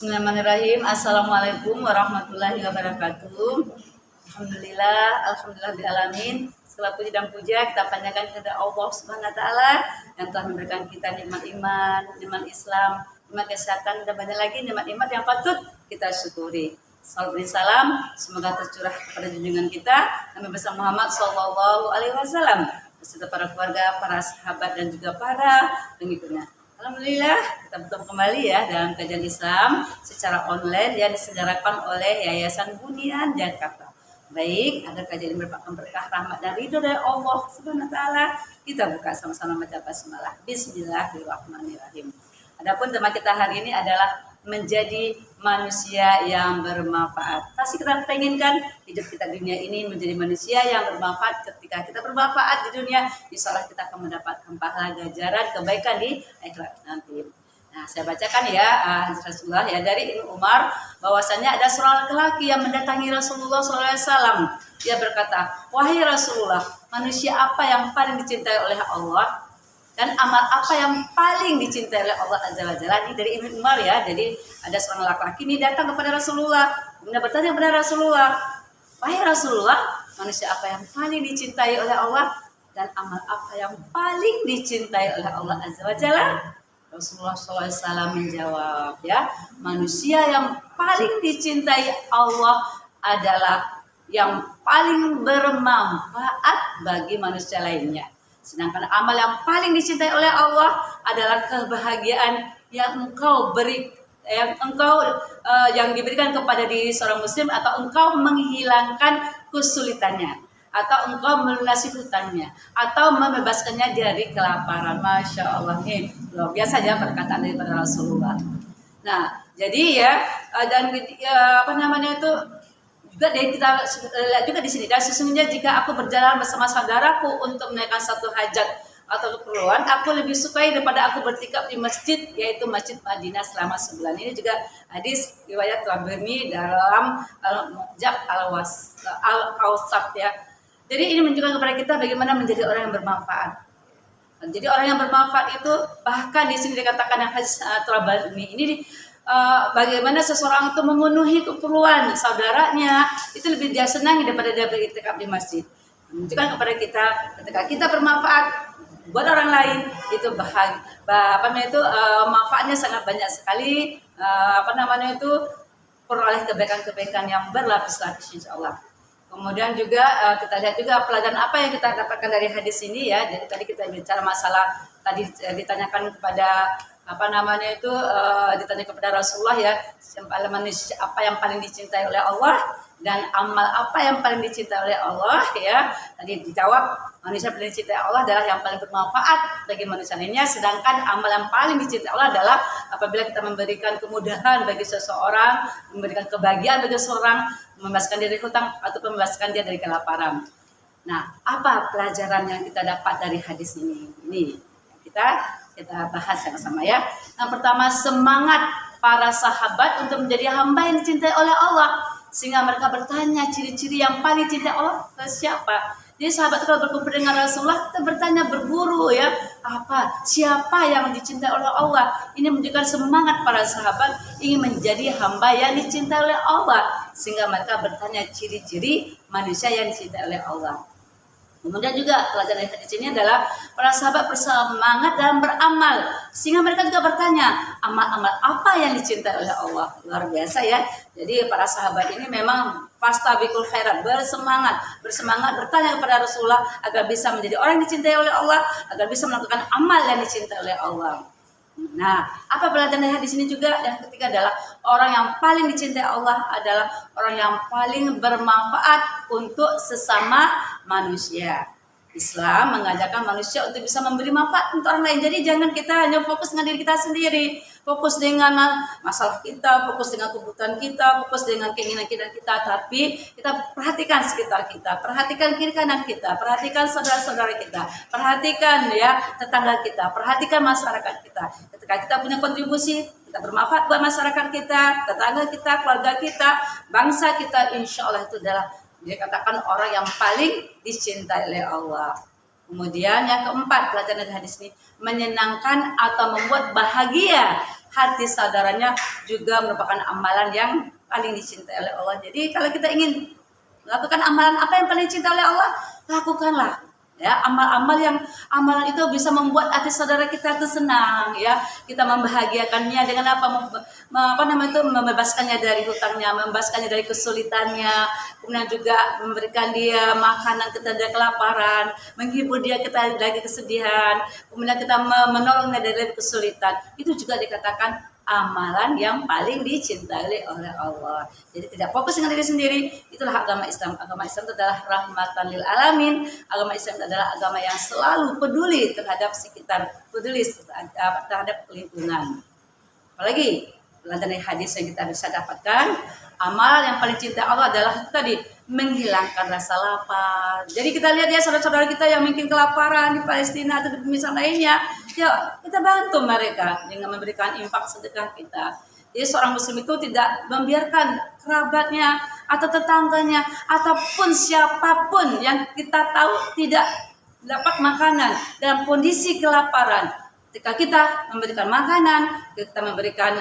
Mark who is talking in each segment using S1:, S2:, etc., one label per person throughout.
S1: Bismillahirrahmanirrahim. Assalamualaikum warahmatullahi wabarakatuh. Alhamdulillah Segala puji dan puja kita panjatkan kepada Allah Subhanahu wa taala yang telah memberikan kita nikmat iman, nikmat Islam, nikmat kesehatan dan banyak lagi nikmat-nikmat yang patut kita syukuri. Salam dan salam semoga tercurah kepada junjungan kita Nabi besar Muhammad sallallahu alaihi wasallam beserta para keluarga, para sahabat dan juga para pengikutnya. Alhamdulillah kita bertemu kembali ya dalam kajian Islam secara online yang diselenggarakan oleh Yayasan Bunian Jakarta. Baik, agar kajian ini merupakan berkah, rahmat dan ridho dari Allah Subhanahu wa taala, kita buka sama-sama baca basmalah. Bismillahirrahmanirrahim. Adapun tema kita hari ini adalah menjadi manusia yang bermanfaat. Pasti kita penginkan hidup kita di dunia ini menjadi manusia yang bermanfaat. Ketika kita bermanfaat di dunia, insya Allah kita akan mendapatkan pahala, ganjaran, kebaikan di akhirat nanti. Nah, saya bacakan ya Rasulullah ya dari Ibnu Umar bahwasanya ada seorang laki-laki yang mendatangi Rasulullah SAW. Dia berkata, wahai Rasulullah, manusia apa yang paling dicintai oleh Allah? Dan amal apa yang paling dicintai oleh Allah Azza wa Jalla? Ini dari Ibnu Umar ya. Jadi ada seorang laki-laki ini datang kepada Rasulullah. Kemudian bertanya kepada Rasulullah, wahai Rasulullah, manusia apa yang paling dicintai oleh Allah? Dan amal apa yang paling dicintai oleh Allah Azza wa Jalla? Rasulullah SAW menjawab ya, manusia yang paling dicintai Allah adalah yang paling bermanfaat bagi manusia lainnya. Sedangkan amal yang paling dicintai oleh Allah adalah kebahagiaan yang engkau beri, yang diberikan kepada diri seorang muslim, atau engkau menghilangkan kesulitannya, atau engkau melunasi hutangnya, atau membebaskannya dari kelaparan. Masya Allah, nih luar biasa ya perkataan daripada Rasulullah. Nah, jadi ya juga kita lihat juga di sini. Dan sesungguhnya jika aku berjalan bersama saudaraku untuk menaikkan satu hajat atau keperluan, aku lebih sukai daripada aku bertikap di masjid, yaitu Masjid Madinah selama sebulan. Ini juga hadis riwayat Tabrani dalam Al-Mu'jam Al-Awsat ya. Jadi ini menunjukkan kepada kita bagaimana menjadi orang yang bermanfaat. Jadi orang yang bermanfaat itu bahkan di sini dikatakan yang hadis Tabrani ini bagaimana seseorang itu memenuhi keperluan saudaranya itu lebih dia senangi daripada dia beriktikaf di masjid. Menunjukkan kepada kita ketika kita bermanfaat buat orang lain itu manfaatnya sangat banyak sekali, peroleh kebaikan-kebaikan yang berlapis-lapis insyaallah. Kemudian juga kita lihat juga pelajaran apa yang kita dapatkan dari hadis ini ya. Jadi tadi kita bicara masalah tadi ditanyakan kepada ditanya kepada Rasulullah ya, manusia apa yang paling dicintai oleh Allah dan amal apa yang paling dicintai oleh Allah ya. Tadi dijawab manusia paling dicintai Allah adalah yang paling bermanfaat bagi manusia lainnya, sedangkan amal yang paling dicintai Allah adalah apabila kita memberikan kemudahan bagi seseorang, memberikan kebahagiaan bagi seseorang, membebaskan dia dari hutang atau membebaskan dia dari kelaparan. Nah, apa pelajaran yang kita dapat dari hadis ini? Ini kita bahas sama-sama ya. Yang pertama, semangat para sahabat untuk menjadi hamba yang dicintai oleh Allah, sehingga mereka bertanya ciri-ciri yang paling dicintai Allah ke siapa. Jadi sahabat kalau berkumpul dengan Rasulullah kita bertanya, berburu ya, siapa yang dicintai oleh Allah. Ini menunjukkan semangat para sahabat ingin menjadi hamba yang dicintai oleh Allah, sehingga mereka bertanya ciri-ciri manusia yang dicintai oleh Allah. Kemudian juga pelajaran dari hadis ini adalah para sahabat bersemangat dalam beramal, sehingga mereka juga bertanya amal-amal apa yang dicintai oleh Allah. Luar biasa ya. Jadi para sahabat ini memang fastabiqul khairat, bersemangat bertanya kepada Rasulullah agar bisa menjadi orang yang dicintai oleh Allah, agar bisa melakukan amal yang dicintai oleh Allah. Nah, apa pelajaran dari hadis ini juga? Yang ketiga adalah orang yang paling dicintai Allah adalah orang yang paling bermanfaat untuk sesama manusia. Islam mengajarkan manusia untuk bisa memberi manfaat untuk orang lain. Jadi jangan kita hanya fokus dengan diri kita sendiri, fokus dengan masalah kita, fokus dengan kebutuhan kita, fokus dengan keinginan kita, tapi kita perhatikan sekitar kita, perhatikan kiri kanan kita, perhatikan saudara-saudara kita, perhatikan ya tetangga kita, perhatikan masyarakat kita. Ketika kita punya kontribusi, kita bermanfaat buat masyarakat kita, tetangga kita, keluarga kita, bangsa kita, insya Allah itu adalah dikatakan orang yang paling dicintai oleh Allah. Kemudian yang keempat, pelajaran dari hadis ini menyenangkan atau membuat bahagia hati saudaranya juga merupakan amalan yang paling dicintai oleh Allah. Jadi kalau kita ingin melakukan amalan apa yang paling dicintai oleh Allah, lakukanlah. Ya, amalan itu bisa membuat hati saudara kita itu senang, ya. Kita membahagiakannya dengan membebaskannya dari hutangnya, membebaskannya dari kesulitannya, kemudian juga memberikan dia makanan ketika dia kelaparan, menghibur dia ketika lagi kesedihan, kemudian kita menolongnya dari kesulitan. Itu juga dikatakan amalan yang paling dicintai oleh Allah. Jadi tidak fokus dengan diri sendiri. Itulah agama Islam. Agama Islam itu adalah rahmatan lil alamin. Agama Islam adalah agama yang selalu peduli terhadap sekitar, peduli terhadap lingkungan. Apalagi pelajaran dari hadis yang kita bisa dapatkan, amalan yang paling cinta Allah adalah tadi menghilangkan rasa lapar. Jadi kita lihat ya saudara-saudara kita yang mungkin kelaparan di Palestina atau di misal lainnya, ya kita bantu mereka dengan memberikan infak sedekah kita. Jadi seorang muslim itu tidak membiarkan kerabatnya atau tetangganya ataupun siapapun yang kita tahu tidak dapat makanan dalam kondisi kelaparan. Ketika kita memberikan makanan, kita memberikan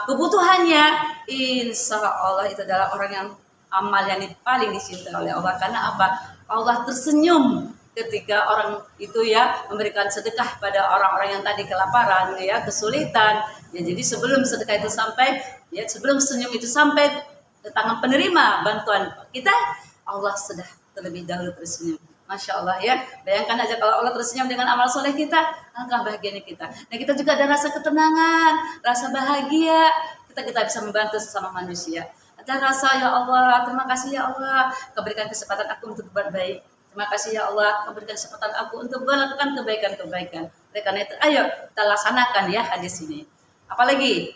S1: kebutuhannya, insya Allah itu adalah orang yang amal yang paling dicintai oleh Allah. Karena apa? Allah tersenyum ketika orang itu ya memberikan sedekah pada orang-orang yang tadi kelaparan, ya kesulitan. Ya, jadi sebelum sedekah itu sampai, ya sebelum senyum itu sampai ke tangan penerima bantuan kita, Allah sudah terlebih dahulu tersenyum. Masya Allah ya, bayangkan aja kalau Allah tersenyum dengan amal soleh kita, alangkah bahagianya kita. Nah kita juga ada rasa ketenangan, rasa bahagia, kita bisa membantu sesama manusia. Ada rasa ya Allah, terima kasih ya Allah, kau berikan kesempatan aku untuk berbuat baik. Terima kasih ya Allah, kau berikan kesempatan aku untuk melakukan kebaikan-kebaikan. Oleh karena itu, ayo kita laksanakan ya hadis ini. Apalagi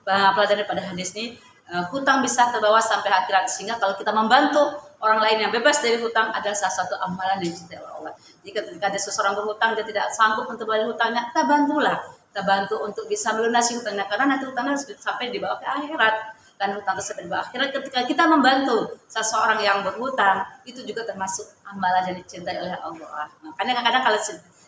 S1: pelajaran pada hadis ini, hutang bisa terbawa sampai akhirat, sehingga kalau kita membantu orang lain yang bebas dari hutang adalah salah satu amalan yang dicintai oleh Allah. Jika ketika ada seseorang berhutang dia tidak sanggup untuk bayar hutangnya, kita bantulah, kita bantu untuk bisa melunasi hutangnya, karena nanti hutangnya harus sampai dibawa ke akhirat. Dan hutang tersebut dibawa akhirat, ketika kita membantu seseorang yang berhutang, itu juga termasuk amalan yang dicintai oleh Allah. Makanya kadang-kadang kalau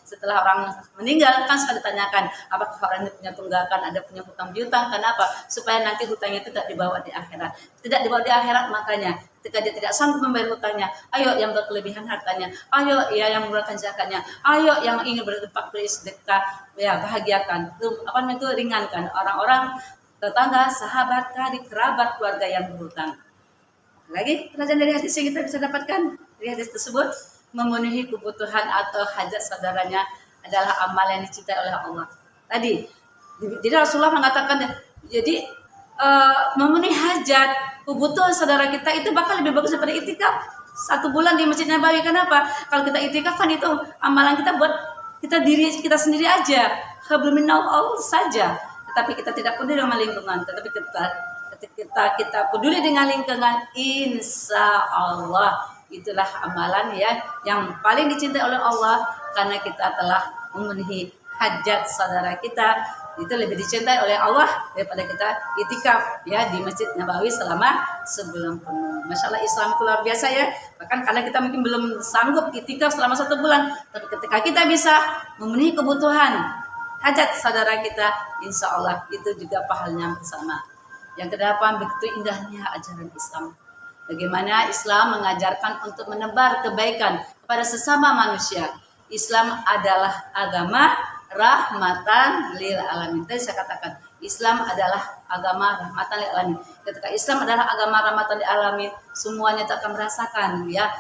S1: setelah orang meninggal kan suka ditanyakan apakah orang ini punya tunggakan, ada punya hutang piutang, kenapa? Supaya nanti hutangnya itu tidak dibawa di akhirat. Tidak dibawa di akhirat, makanya ketika dia tidak sanggup membayar hutangnya, ayo yang berkelebihan hartanya, ayo ya yang menggunakan zakatnya, ayo yang ingin berinfak bersedekah, ya bahagiakan, itu ringankan orang-orang tetangga, sahabat, karib, kerabat, keluarga yang berhutang. Lagi pelajaran dari hadis yang kita bisa dapatkan dari hadis tersebut, memenuhi kebutuhan atau hajat saudaranya adalah amal yang dicintai oleh Allah. Tadi, jadi Rasulullah mengatakan, jadi memenuhi hajat, kebutuhan saudara kita itu bakal lebih bagus daripada itikaf 1 bulan di Masjid Nabawi. Kenapa? Kalau kita itikaf kan itu amalan kita buat diri kita sendiri aja, hablum minallah saja. Tetapi kita tidak peduli dengan lingkungan, tetapi kita peduli dengan lingkungan, insya Allah itulah amalan ya yang paling dicintai oleh Allah, karena kita telah memenuhi hajat saudara kita. Itu lebih dicintai oleh Allah daripada kita itikaf ya di Masjid Nabawi selama sebulan penuh. Masya Allah, Islam itu luar biasa ya. Bahkan karena kita mungkin belum sanggup itikaf selama 1 bulan, tapi ketika kita bisa memenuhi kebutuhan hajat saudara kita, insya Allah itu juga pahalanya bersama. Yang kedelapan, begitu indahnya ajaran Islam. Bagaimana Islam mengajarkan untuk menebar kebaikan kepada sesama manusia. Islam adalah agama rahmatan lil alamin. Tadi saya katakan, Islam adalah agama rahmatan lil alamin. Ketika Islam adalah agama rahmatan lil alamin, semuanya akan merasakan ya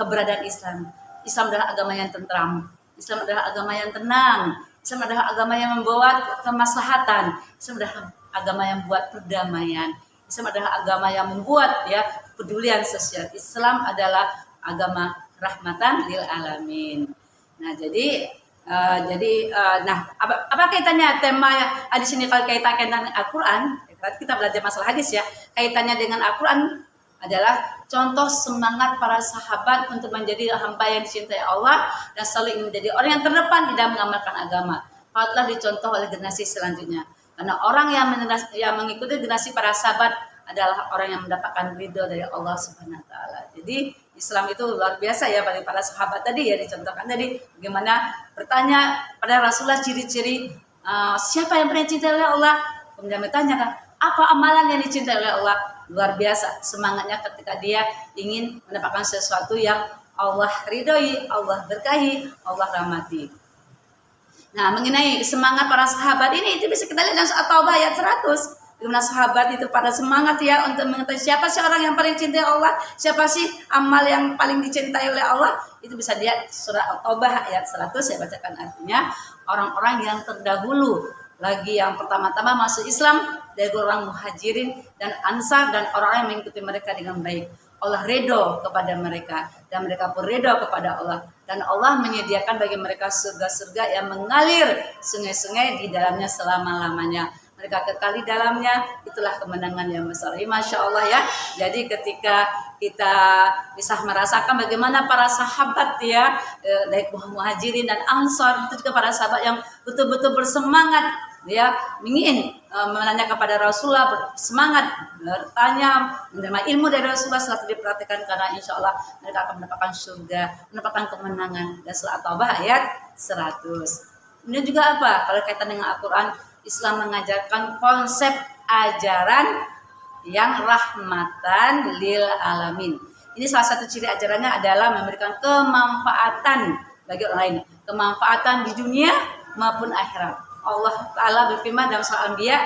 S1: keberadaan Islam. Islam adalah agama yang tentram. Islam adalah agama yang tenang. Islam adalah agama yang membawa kemaslahatan. Islam adalah agama yang membuat perdamaian. Islam adalah agama yang membuat ya kepedulian sosial. Islam adalah agama rahmatan lil alamin. Nah, apa kaitannya tema hadis ini kalau kaitannya dengan Al-Qur'an? Kita belajar masalah hadis ya. Kaitannya dengan Al-Qur'an adalah contoh semangat para sahabat untuk menjadi hamba yang dicintai Allah dan selalu ingin menjadi orang yang terdepan di dalam mengamalkan agama. Patutlah dicontoh oleh generasi selanjutnya. Karena orang yang mengikuti generasi para sahabat adalah orang yang mendapatkan ridho dari Allah Subhanahu wa taala. Jadi Islam itu luar biasa ya para sahabat tadi ya dicontohkan tadi bagaimana bertanya pada Rasulullah ciri-ciri siapa yang paling dicintai oleh Allah? Kemudian bertanya kan, apa amalan yang dicintai oleh Allah? Luar biasa semangatnya ketika dia ingin mendapatkan sesuatu yang Allah ridhoi, Allah berkahi, Allah rahmati. Nah, mengenai semangat para sahabat ini itu bisa kita lihat dalam surat Taubah ayat 100. Dimana sahabat itu pada semangat ya untuk mengetahui siapa sih orang yang paling cintai Allah, siapa sih amal yang paling dicintai oleh Allah. Itu bisa lihat surat Taubah ayat 100. Saya bacakan artinya, orang-orang yang terdahulu lagi yang pertama-tama masuk Islam dari orang muhajirin dan ansar dan orang-orang yang mengikuti mereka dengan baik. Allah ridho kepada mereka dan mereka pun ridho kepada Allah, dan Allah menyediakan bagi mereka surga-surga yang mengalir sungai-sungai di dalamnya selama-lamanya. Mereka kekal di dalamnya, itulah kemenangan yang besar. Masya Allah ya. Jadi ketika kita bisa merasakan bagaimana para sahabat ya, dari muhajirin dan ansar, itu juga para sahabat yang betul-betul bersemangat ya, ingin menanya kepada Rasulullah, bersemangat bertanya, menerima ilmu dari Rasulullah, selalu diperhatikan karena insya Allah mereka akan mendapatkan surga, mendapatkan kemenangan. Dan surat Taubah ayat 100. Kemudian juga apa? Kalau kaitan dengan Al-Quran, Islam mengajarkan konsep ajaran yang rahmatan lil alamin. Ini salah satu ciri ajarannya adalah memberikan kemanfaatan bagi orang lain, kemanfaatan di dunia maupun akhirat. Allah Ta'ala berfirman dalam surah Al-Anbiya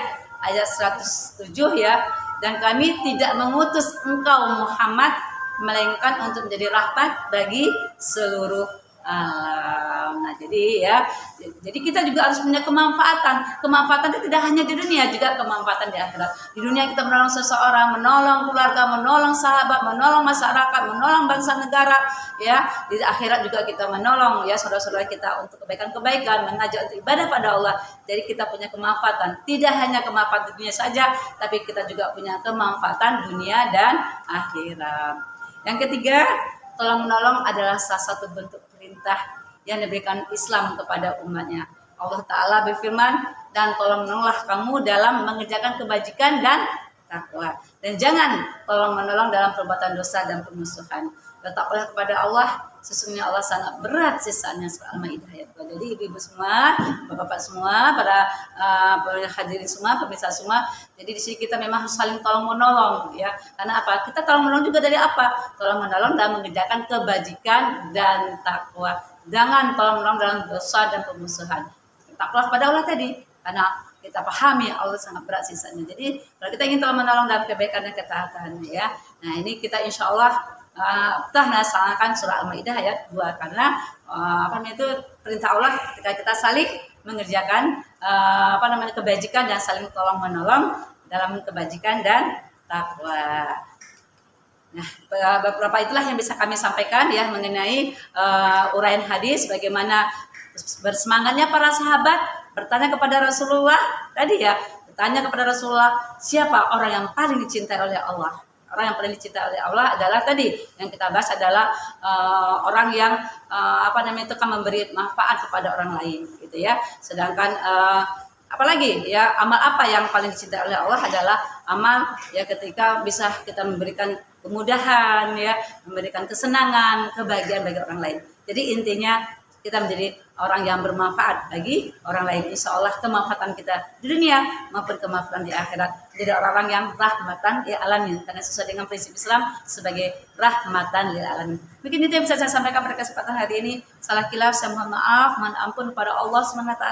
S1: ayat 107 ya, dan kami tidak mengutus engkau Muhammad melainkan untuk menjadi rahmat bagi seluruh alam. Nah, jadi kita juga harus punya kemanfaatan. Kemanfaatan itu tidak hanya di dunia, juga kemanfaatan di akhirat. Di dunia kita menolong seseorang, menolong keluarga, menolong sahabat, menolong masyarakat, menolong bangsa negara, ya. Di akhirat juga kita menolong ya saudara-saudara kita untuk kebaikan-kebaikan, mengajak untuk ibadah pada Allah. Jadi kita punya kemanfaatan. Tidak hanya kemanfaatan dunia saja, tapi kita juga punya kemanfaatan dunia dan akhirat. Yang ketiga, tolong menolong adalah salah satu bentuk perintah yang diberikan Islam kepada umatnya. Allah Ta'ala berfirman, dan tolong menolonglah kamu dalam mengerjakan kebajikan dan takwa. Dan jangan tolong menolong dalam perbuatan dosa dan permusuhan. Bertakwalah kepada Allah, sesungguhnya Allah sangat berat sisaannya. Surah Al-Maidah ayat 2. Jadi ibu-ibu semua, bapak-bapak semua, para hadirin semua, pemirsa semua. Jadi di sini kita memang harus saling tolong menolong ya. Karena apa? Kita tolong menolong juga dari apa? Tolong menolong dalam mengerjakan kebajikan dan takwa. Jangan tolong menolong dalam dosa dan permusuhan. Takwa kepada Allah tadi, karena kita pahami Allah sangat berat sisanya. Jadi kalau kita ingin tolong menolong dalam kebaikan dan ketaatan ya. Nah, ini kita insya Allah kita melaksanakan surah Al-Maidah ayat 2 karena itu perintah Allah ketika kita saling mengerjakan kebajikan dan saling tolong menolong dalam kebajikan dan takwa. Nah, beberapa itulah yang bisa kami sampaikan ya mengenai uraian hadis, bagaimana bersemangatnya para sahabat bertanya kepada Rasulullah tadi ya, bertanya kepada Rasulullah, siapa orang yang paling dicintai oleh Allah? Orang yang paling dicintai oleh Allah adalah tadi yang kita bahas adalah orang yang itu kan memberi manfaat kepada orang lain gitu ya. Sedangkan apalagi ya, amal apa yang paling dicintai oleh Allah adalah amal ya ketika bisa kita memberikan kemudahan ya, memberikan kesenangan, kebahagiaan bagi orang lain. Jadi intinya kita menjadi orang yang bermanfaat bagi orang lain. Insya Allah kemanfaatan kita di dunia maupun kemanfaatan di akhirat. Jadi orang-orang yang rahmatan lil alamin, karena sesuai dengan prinsip Islam sebagai rahmatan lil alamin. Mungkin itu yang bisa saya sampaikan pada kesempatan hari ini. Salah kilaf saya mohon maaf, mohon ampun kepada Allah SWT.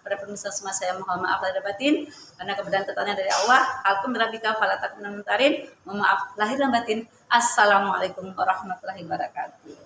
S1: Pada pemirsa semua saya mohon maaf lahir batin, karena kebenaran ketanya dari Allah. Alhamdulillah fala takunun mumtarin. Mohon maaf lahir dan batin. Assalamualaikum warahmatullahi wabarakatuh.